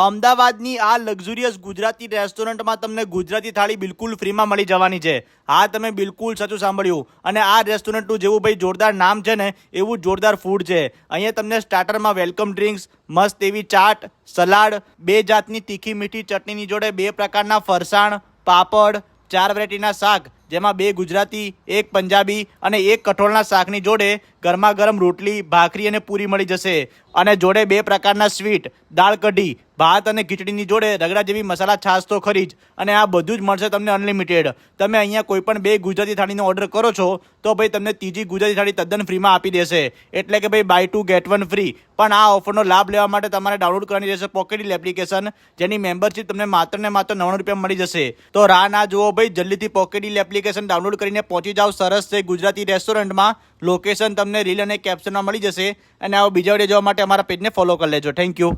અમદાવાદની આ લક્ઝુરિયસ ગુજરાતી રેસ્ટોરન્ટમાં તમને ગુજરાતી થાળી બિલકુલ ફ્રીમાં મળી જવાની છે. હા, તમે બિલકુલ સાચું સાંભળ્યું. અને આ રેસ્ટોરન્ટનું જેવું ભાઈ જોરદાર નામ છે ને એવું જોરદાર ફૂડ છે. અહીંયા તમને સ્ટાર્ટરમાં વેલકમ ડ્રિંક્સ, મસ્ત એવી ચાટ, સલાડ, 2 જાતની તીખી મીઠી ચટણીની જોડે 2 પ્રકારના ફરસાણ, પાપડ, 4 વેરાયટીના શાક, જેમાં 2 ગુજરાતી, 1 પંજાબી અને 1 કઠોળના શાકની જોડે ગરમા ગરમ રોટલી, ભાખરી અને પૂરી મળી જશે. અને જોડે 2 પ્રકારના સ્વીટ, દાળ કઢી, ભાત અને ખીચડીની જોડે રગડા જેવી મસાલા છાશ તો ખરી જ. અને આ બધું જ મળશે તમને અનલિમિટેડ. તમે અહીંયા કોઈ પણ 2 ગુજરાતી થાળીનો ઓર્ડર કરો છો તો ભાઈ તમને ત્રીજી ગુજરાતી થાળી તદ્દન ફ્રીમાં આપી દેશે. એટલે કે ભાઈ બાય 2 ગેટ 1 ફ્રી. પણ આ ઓફરનો લાભ લેવા માટે તમારે ડાઉનલોડ કરવાની રહેશે પોકેટ ડીલ એપ્લિકેશન, જેની મેમ્બરશીપ તમને માત્ર ને માત્ર 99 રૂપિયા મળી જશે. તો રાહ ના જુઓ ભાઈ, જલ્દીથી પોકેટ ડીલ એપ્લિકેશન ડાઉનલોડ કરીને પહોંચી જાઓ સરસ છે ગુજરાતી રેસ્ટોરન્ટમાં. લોકેશન તમને રીલ અને કેપ્શનમાં મળી જશે. અને આવો બીજા વિડીયો જોવા માટે અમારા પેજને ફોલો કરી લેજો. Thank you.